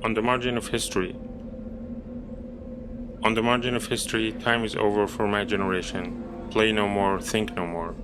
On the margin of history. On the margin of history, time is over for my generation. Play no more, think no more.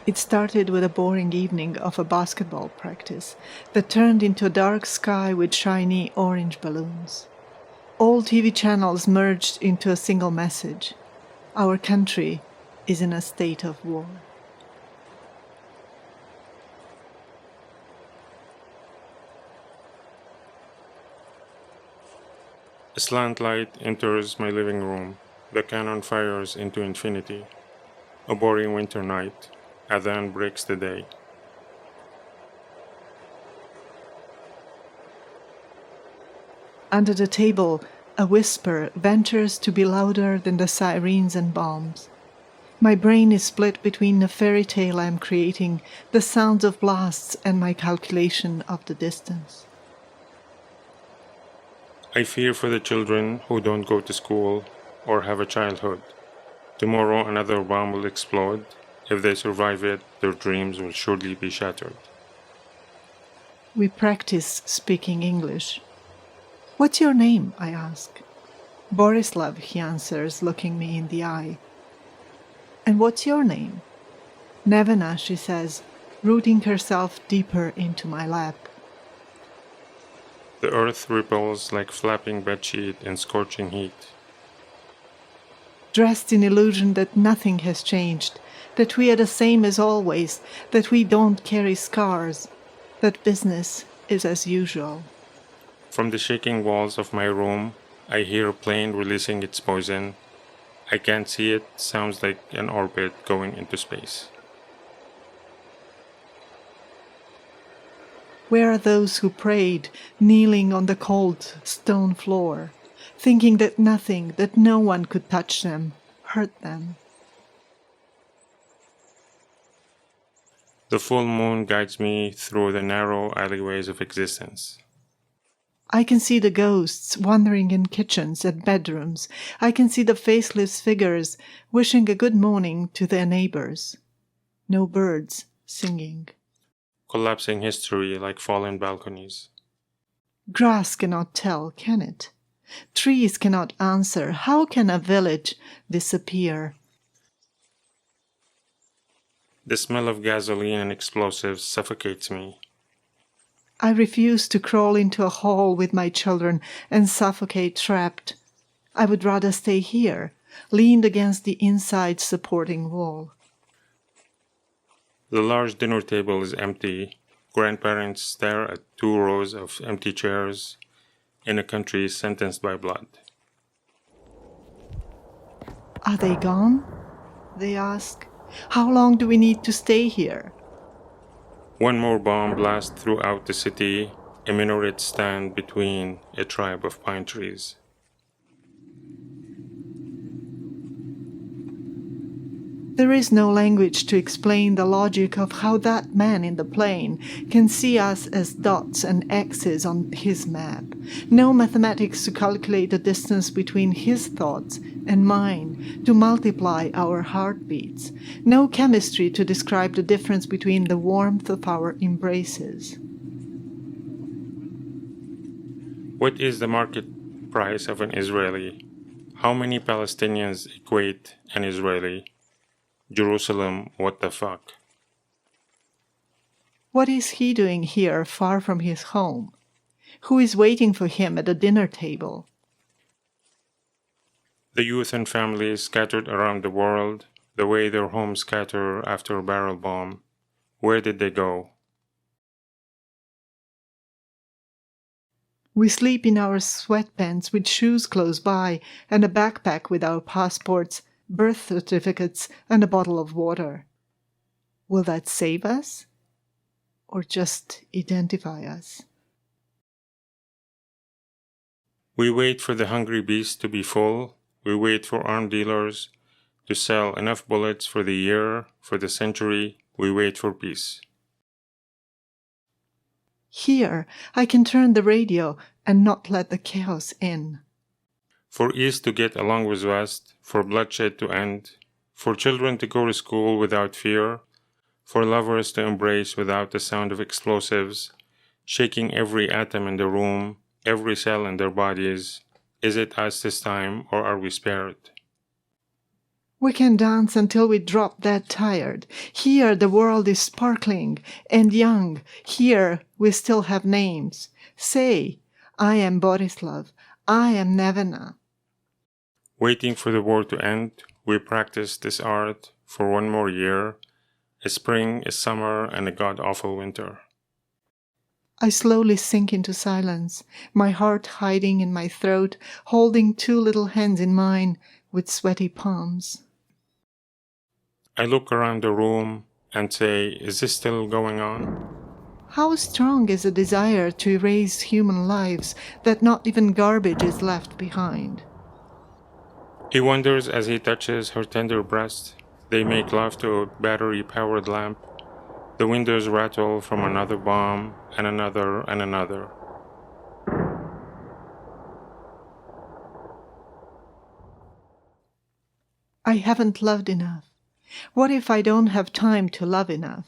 It started with a boring evening of a basketball practice that turned into a dark sky with shiny orange balloons. All TV channels merged into a single message. Our country is in a state of war. A slant light enters my living room. The cannon fires into infinity. A boring winter night. Adhan breaks the day. Under the table, a whisper ventures to be louder than the sirens and bombs. My brain is split between the fairy tale I am creating, the sounds of blasts, and my calculation of the distance. I fear for the children who don't go to school or have a childhood. Tomorrow another bomb will explode. If they survive it, their dreams will surely be shattered. We practice speaking English. "What's your name?" I ask. "Borislav," he answers, looking me in the eye. "And what's your name?" "Nevena," she says, rooting herself deeper into my lap. The earth ripples like flapping bedsheet in scorching heat. Dressed in illusion that nothing has changed, that we are the same as always, that we don't carry scars, that business is as usual. From the shaking walls of my room, I hear a plane releasing its poison. I can't see it, sounds like an orbit going into space. Where are those who prayed, kneeling on the cold stone floor, thinking that nothing, that no one could touch them, hurt them? The full moon guides me through the narrow alleyways of existence. I can see the ghosts wandering in kitchens and bedrooms. I can see the faceless figures wishing a good morning to their neighbors. No birds singing. Collapsing history like fallen balconies. Grass cannot tell, can it? Trees cannot answer. How can a village disappear? The smell of gasoline and explosives suffocates me. I refuse to crawl into a hall with my children and suffocate trapped. I would rather stay here, leaned against the inside supporting wall. The large dinner table is empty. Grandparents stare at 2 rows of empty chairs in a country sentenced by blood. Are they gone? They ask. How long do we need to stay here? One more bomb blasts throughout the city. A minaret stands between a tribe of pine trees. There is no language to explain the logic of how that man in the plane can see us as dots and X's on his map. No mathematics to calculate the distance between his thoughts and mine, to multiply our heartbeats. No chemistry to describe the difference between the warmth of our embraces. What is the market price of an Israeli? How many Palestinians equate an Israeli? Jerusalem, what the fuck? What is he doing here far from his home? Who is waiting for him at the dinner table? The youth and families scattered around the world, the way their homes scatter after a barrel bomb. Where did they go? We sleep in our sweatpants with shoes close by and a backpack with our passports, birth certificates, and a bottle of water. Will that save us? Or just identify us? We wait for the hungry beast to be full. We wait for armed dealers to sell enough bullets for the year, for the century. We wait for peace. Here, I can turn the radio and not let the chaos in. For East to get along with West, for bloodshed to end, for children to go to school without fear, for lovers to embrace without the sound of explosives, shaking every atom in the room, every cell in their bodies. Is it us this time, or are we spared? We can dance until we drop dead tired. Here the world is sparkling and young. Here we still have names. Say, I am Borislav. I am Nevena. Waiting for the war to end, we practice this art for one more year, a spring, a summer, and a god-awful winter. I slowly sink into silence, my heart hiding in my throat, holding two little hands in mine with sweaty palms. I look around the room and say, is this still going on? How strong is a desire to erase human lives that not even garbage is left behind? He wonders as he touches her tender breast. They make love to a battery-powered lamp. The windows rattle from another bomb, and another, and another. I haven't loved enough. What if I don't have time to love enough?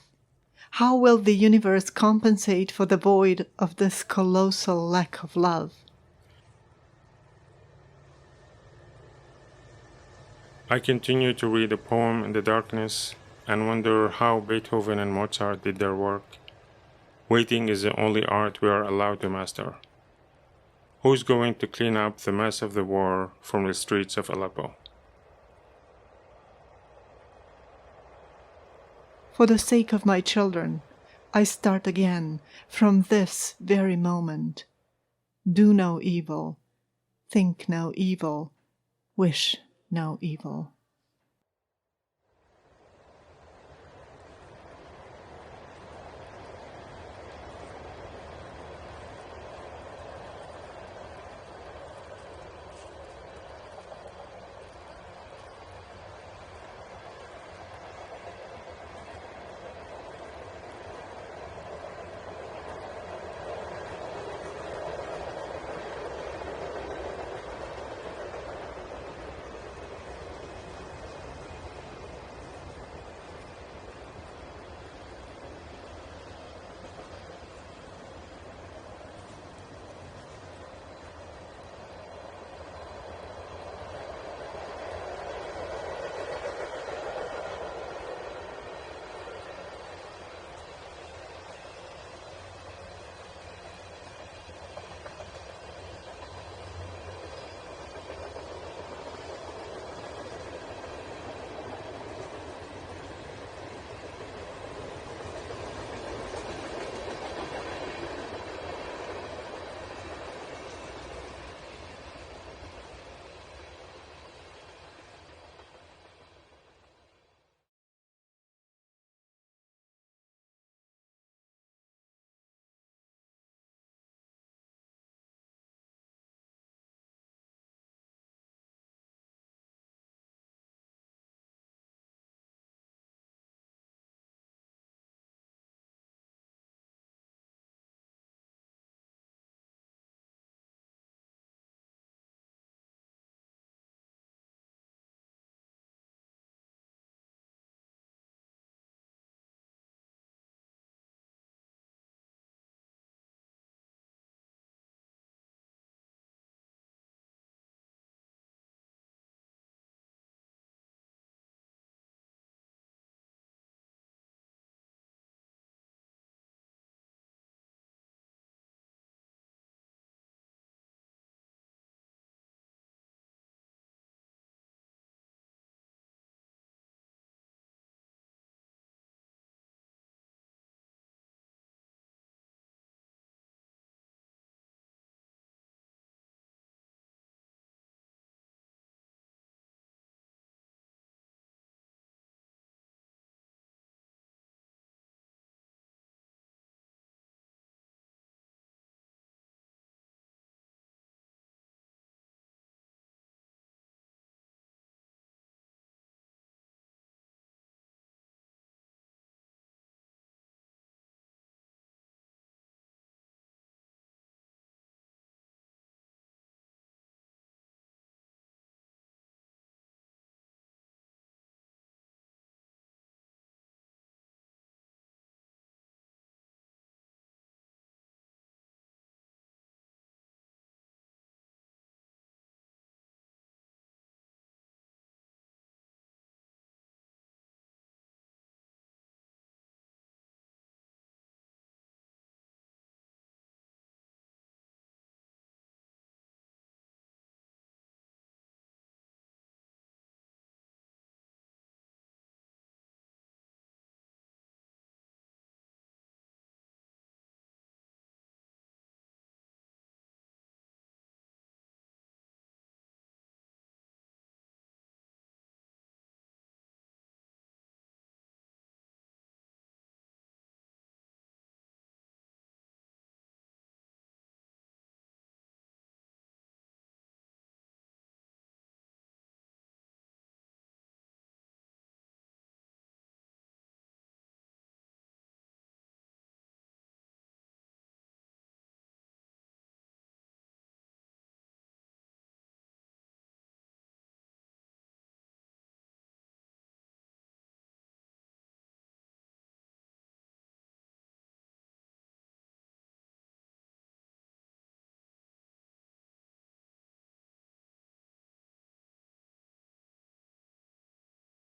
How will the universe compensate for the void of this colossal lack of love? I continue to read a poem in the darkness and wonder how Beethoven and Mozart did their work. Waiting is the only art we are allowed to master. Who's going to clean up the mess of the war from the streets of Aleppo? For the sake of my children, I start again from this very moment. Do no evil, think no evil, wish no evil.